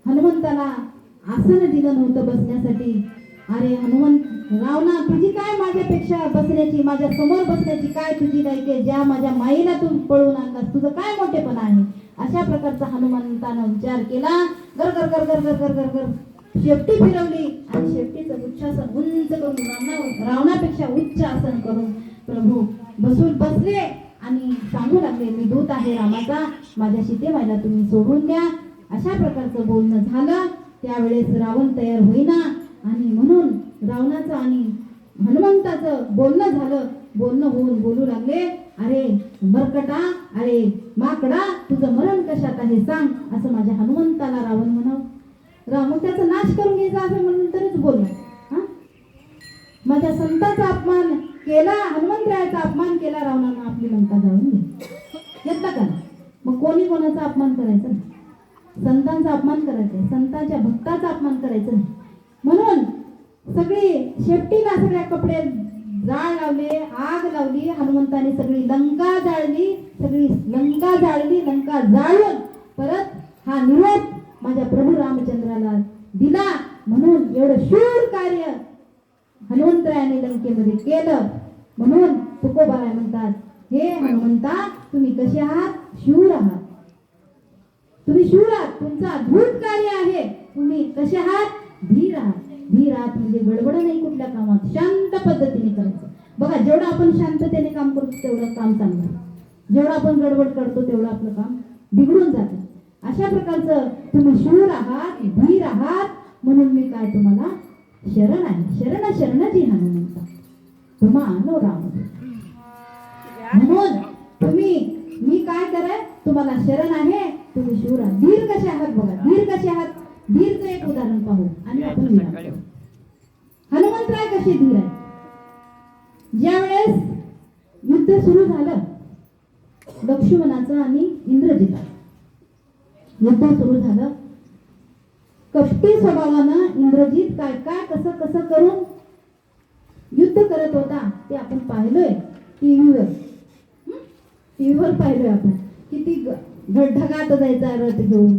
हनुमंताला आसन दिलं नव्हतं बसण्यासाठी. अरे हनुमंत, रावणा तुझी काय माझ्यापेक्षा बसण्याची, माझ्या समोर बसण्याची काय तुझी लायकी, ज्या माझ्या माईला तू पळून आणलास, तुझं काय मोठेपणा आहे. अशा प्रकारचा हनुमंतानं विचार केला. गर गर गर गर गर गर गर गर शेपटी फिरवली आणि शेपटीचं उच्चासन उंच करून रावणापेक्षा उच्च आसन करून प्रभू बसले आणि सांगू लागले, मी दूत आहे रामाचा, माझ्या सीतेमाईला तुम्ही सोडून द्या. अशा प्रकारचं बोलणं झालं. त्यावेळेस रावण तयार होईना आणि म्हणून रावणाचं आणि हनुमंताचं बोलणं झालं. बोलणं होऊन बोलू लागले, अरे मरकटा, अरे माकडा, तुझं मरण कशात आहे सांग, असं माझ्या हनुमंताला रावण म्हणाव. रावण त्याचा नाश करून घ्यायचा असं म्हणून तरच बोलला. हा, माझ्या संतांचा अपमान केला, हनुमंतरायाचा अपमान केला रावणानं, आपली लंका जाळून घेतला का. मग कोणी कोणाचा अपमान करायचा, संतांचा अपमान करायचा, संतांच्या भक्ताचा अपमान करायचा नाही. म्हणून सगळी शेपटीला सगळ्या कपडे जाळ लावले, आग लावली. हनुमंताने सगळी लंका जाळली, सगळी लंका जाळली. लंका जाळून परत हा निरोप माझ्या प्रभू रामचंद्राला दिला. म्हणून एवढं शूर कार्य हनुमंतरायाने लंकेमध्ये केलं. म्हणून तुकोबाराय म्हणतात, हे हनुमंता तुम्ही कसे आहात, शूर आहात, तुम्ही शूर आहात, तुमचं अद्भुत कार्य आहे. तुम्ही कसे आहात, धीर आहात. धीर आहात म्हणजे गडबड नाही कुठल्या कामात, शांत पद्धतीने करायचं. बघा, जेवढं आपण शांततेने काम करतो तेवढं काम चांगलं, जेवढं आपण गडबड करतो तेवढं आपलं काम बिघडून जातं. अशा प्रकारचं तुम्ही शूर आहात, धीर आहात, म्हणून मी काय तुम्हाला शरण आहे. शरण शरणजी हनुमंता तुम्हा आलो राम. म्हणून तुम्ही, मी काय कराय, तुम्हाला शरण आहे, तुम्ही शूर आहात. धीर कसे आहात बघा, धीर कसे आहात. धीरचं एक उदाहरण पाहू आणि आपण हनुमंतराय कसे धीर आहे. ज्यावेळेस युद्ध सुरू झालं लक्ष्मणाचं आणि इंद्रजित युद्ध सुरू झालं. कपटी स्वभावानं इंद्रजित काय काय कसं कसं करून युद्ध करत होता ते आपण पाहिलोय टीव्हीवर पाहिलोय आपण. किती ढगात जायचा रथ घेऊन,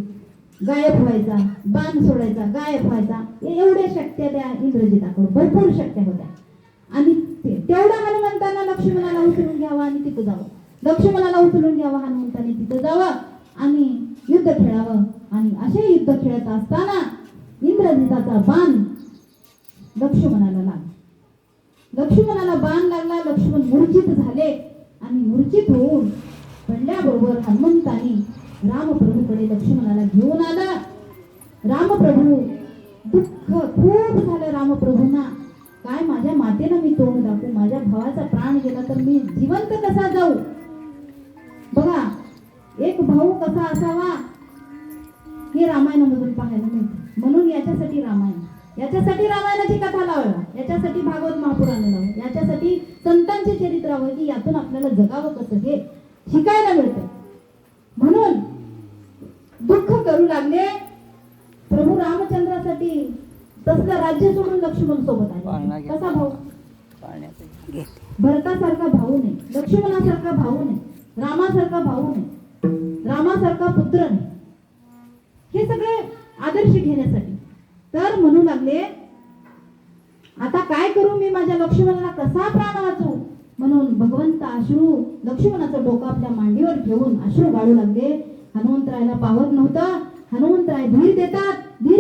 गायब व्हायचा, बाण सोडायचा, गायब व्हायचा. एवढ्या शक्त्या त्या इंद्रजिताकडे भरपूर शक्त्या होत्या. आणि तेवढा हनुमंतांना लक्ष्मणाला उचलून घ्यावा आणि तिथं जावं, लक्ष्मणाला उचलून घ्यावा हनुमंताने तिथं जावं आणि युद्ध खेळावं. आणि असे युद्ध खेळत असताना इंद्रजिताचा बाण लक्ष्मणाला लागला. लक्ष्मणाला बाण लागला. लक्ष्मण मूर्छित झाले आणि मूर्छित होऊन पडल्याबरोबर हनुमंताने रामप्रभूकडे लक्ष्मणाला घेऊन आला. रामप्रभू दुःख खूप झालं रामप्रभूंना. काय माझ्या मातेला मी तोंड दाखवू, माझ्या भावाचा प्राण गेला तर मी जिवंत कसा जाऊ. बघा, एक भाऊ कसा असावा हे रामायणामधून पाहायला मिळते. म्हणून याच्यासाठी रामायणाची कथा लावायला, याच्यासाठी भागवत महापुराण लावं, याच्यासाठी संतांचे चरित्र हवं की यातून आपल्याला जगावं कसं हे शिकायला मिळतं. म्हणून दुःख करू लागले प्रभू रामचंद्रासाठी. तसलं राज्य सोडून लक्ष्मण सोबत आले. कसा भाऊ, भरतासारखा भाऊ नाही, लक्ष्मणासारखा भाऊ नाही, रामासारखा भाऊ नाही, रामासारखा पुत्र नाही. हे सगळे आदर्श घेण्यासाठी. तर म्हणू लागले, आता काय करू मी, माझ्या लक्ष्मणाला कसा प्राण वाचवू. म्हणून भगवंत अश्रू, लक्ष्मणाचं डोकं आपल्या मांडीवर घेऊन अश्रू गाळू लागले. हनुमंतरायला पावत नव्हतं. हनुमंतराय धीर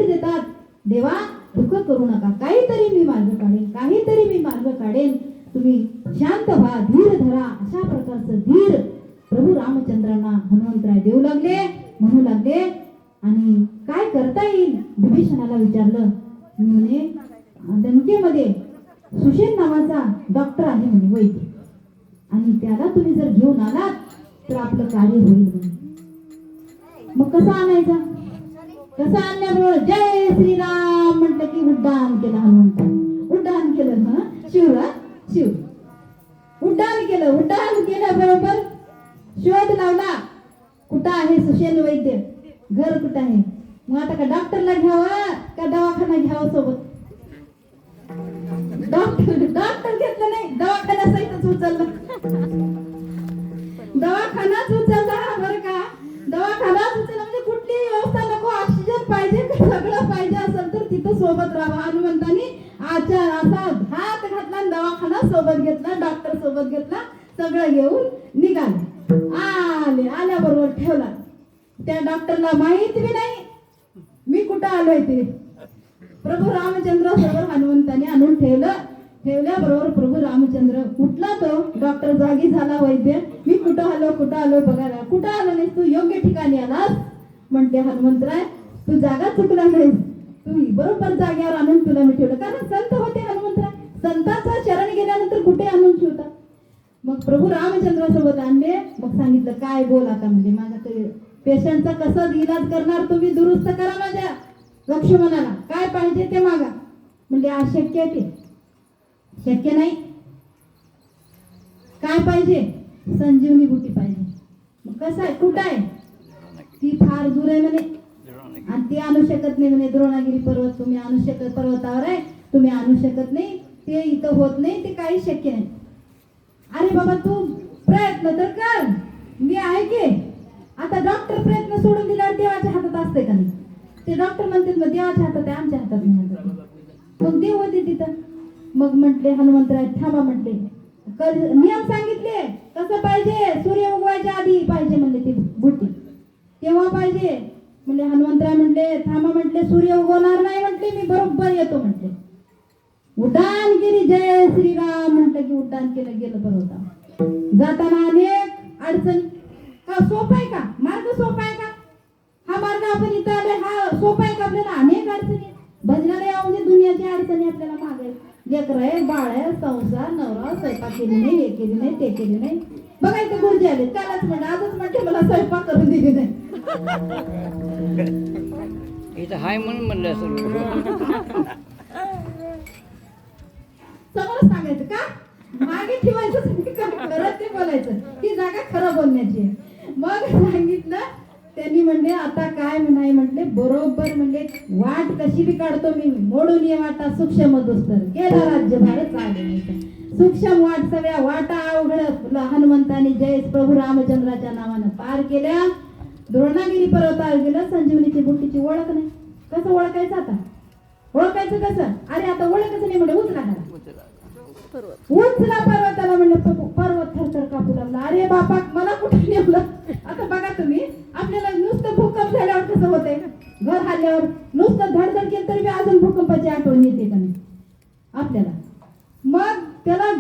देतात, देवा दुःख करू नका, काहीतरी मी मार्ग काढेन, तुम्ही शांत व्हा, धीर धरा. अशा प्रकारचं धीर प्रभू रामचंद्रांना हनुमंतराय देऊ लागले, म्हणू लागले. आणि काय करता येईल विभीषणाला विचारलं. म्हणे लंकेमध्ये सुषेण नावाचा डॉक्टर आहे म्हणे, वैद्य, आणि त्याला तुम्ही जर घेऊन आलात तर आपलं कार्य होईल म्हणे. मग कसं आणायचा, कसं आणल्यामुळे जय श्रीराम म्हटलं की उड्डाण केलं हनुमंत, उड्डाण केलं. शिव उड्डाण केलं बरोबर शोध लावला. कुठं आहे सुषेण वैद्य, घर कुठं आहे. मग आता का डॉक्टरला घ्यावा का दवाखाना घ्यावा सोबत. डॉक्टर घेतलं नाही, दवाखाना सहितच उचलला. दवाखानाच उचलला बरं का, दवाखानाच उचलला म्हणजे कुठली कुठली व्यवस्था नको, ऑक्सिजन पाहिजे का सगळं पाहिजे असेल तर तिथं सोबत राहा. हनुमंतानी असा हात घातला आणि दवाखाना सोबत घेतला, डॉक्टर सोबत घेतला, सगळं घेऊन निघाले. आल्याबरोबर ठेवला. त्या डॉक्टरला माहित बी नाही मी कुठं आलोय ते. प्रभू रामचंद्र समोर हनुमंताने आणून ठेवल्याबरोबर प्रभू रामचंद्र उठला. तो डॉक्टर जागी झाला. वैद्य मी कुठं आलो बघायला. कुठं आलो नाही, तू योग्य ठिकाणी आलास म्हणते हनुमंतराय. तू जागा चुकला नाही, तू बरोबर जागेवर आणून तुला मी ठेवलं. कारण संत होते हनुमंतराय, संतांचा शरण गेल्यानंतर कुठे आणून ठेवतात. मग प्रभू रामचंद्रासोबत आणले. मग सांगितलं काय बोल आता, म्हणजे माझ्या पेशंटचा कसं इलाज करणार तुम्ही, दुरुस्त करा माझ्या लक्ष्मणाला, काय पाहिजे ते मागा. म्हणजे अशक्य आहे, ते शक्य नाही. काय पाहिजे, संजीवनी बुटी पाहिजे. मग कसं आहे, कुठं आहे ती, फार दूर आहे म्हणे आणि ती आणू शकत नाही म्हणे. द्रोणागिरी पर्वत तुम्ही आणू शकत, पर्वतावर आहे तुम्ही आणू शकत नाही, ते इथं होत नाही, ते काही शक्य नाही. अरे बाबा तू प्रयत्न तर कर, मी आहे की. आता डॉक्टर प्रयत्न सोडून दिल्यावर देवाच्या हातात असते का नाही. ते डॉक्टर म्हणतात मग देवाच्या हातात आहे, आमच्या हातात नाही. मग देव होते तिथं. मग म्हटले हनुमंतराय थांबा, म्हटले नियम सांगितले कसं पाहिजे, सूर्य उगवायच्या आधी पाहिजे म्हणले ती बुटी, तेव्हा पाहिजे म्हणजे. हनुमंतराय म्हटले थांबा, म्हटले सूर्य उगवणार नाही म्हटले, मी बरोबर येतो म्हटले. उड्डाण केली, जय श्रीराम म्हटलं की उड्डाण केलं, गेलं पर्वता. जाताना अनेक अडचणी. हा सोपा आहे का मार्ग, सोपा आहे का हा मार्ग, आपण इथं आले हा सोपा आहे का. आपल्याला अनेक अडचणी, भजनाला यावं म्हणजे दुनियाची अडचणी आपल्याला मागे. लेकर आहे, बाळ आहे, संसार, नवरा, स्वयंपाक केली नाही, हे केली नाही, ते केली नाही. बघायचं गुरुजी आले त्यालाच म्हणा, आजच म्हणते मला स्वयंपाक करून दिली नाही. इथं हाय म्हणून म्हणलं असं समोर सांगायचं का, मागे ठेवायचं खरं ते बोलायचं, ही जागा खरं बोलण्याची. मग सांगितलं त्यांनी, म्हणले आता काय म्हणाय, म्हटले बरोबर म्हणले वाट कशी बी काढतो मी, मोडून ये वाटा सूक्ष्म दुस्तर, केला राज्यभार चालले. सूक्ष्म वाट सगळ्या वाटा अवघड हनुमंतानी जय प्रभू रामचंद्राच्या नावानं पार केल्या. द्रोणागिरी पर्वतावर गेलं. संजीवनीची बुटीची ओळख नाही, कसं ओळखायचं आता, ओळखायचं कसं. अरे आता ओळखायचं नाही म्हणजे उचला पर्वताला, म्हणलं पर्वत थरथर कापू लागला. अरे बापा मला कुठे नेमलं. आता बघा तुम्ही, आपल्याला नुसतं भूकंप झाल्यावर कसं होतंय, घर हल्ल्यावर नुसतं धडधड केलं तरी अजून भूकंपाची आठवण येते का नाही आपल्याला. मग त्याला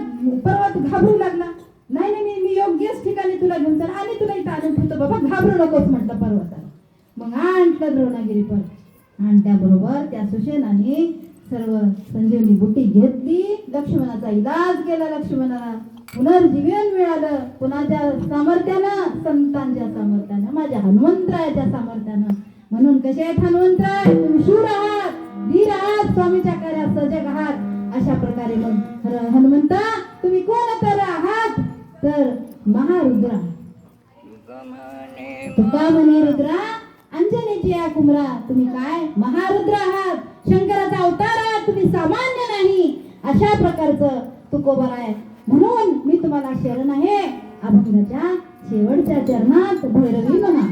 पर्वत घाबरू लागला. नाही नाही मी योग्यच ठिकाणी तुला घेऊन चला, आणि तुला इथं आणून ठेवतो बाबा, घाबरू नकोस म्हटलं पर्वताला. मग आणलं द्रोणागिरी पर्वत, आणि त्याबरोबर त्या सुशेनाने सर्व संजीवनी बुटी घेतली. लक्ष्मणाचा इलाज केला, लक्ष्मणाला पुनर्जीवन मिळालं. कुणाच्या सामर्थ्यानं, संतांच्या सामर्थ्यानं, माझ्या हनुमंतरायाच्या सामर्थ्यानं. म्हणून कसे आहेत हनुमंतराय, तुम्ही शूर आहात, धीर आहात, स्वामीच्या कार्यात सजग आहात. अशा प्रकारे मग हनुमंता तुम्ही कोण तर आहात, तर महारुद्रा. तुका म्हणे रुद्रा अंजनेची या कुमरा, तुम्ही काय महारुद्र आहात, शंकराचा अवतार आहात, तुम्ही सामान्य नाही. अशा प्रकारचं तुकोबर आहे. म्हणून मी तुम्हाला शरण आहे. अभंगाच्या शेवटच्या चरणात भैरवी म्हणा.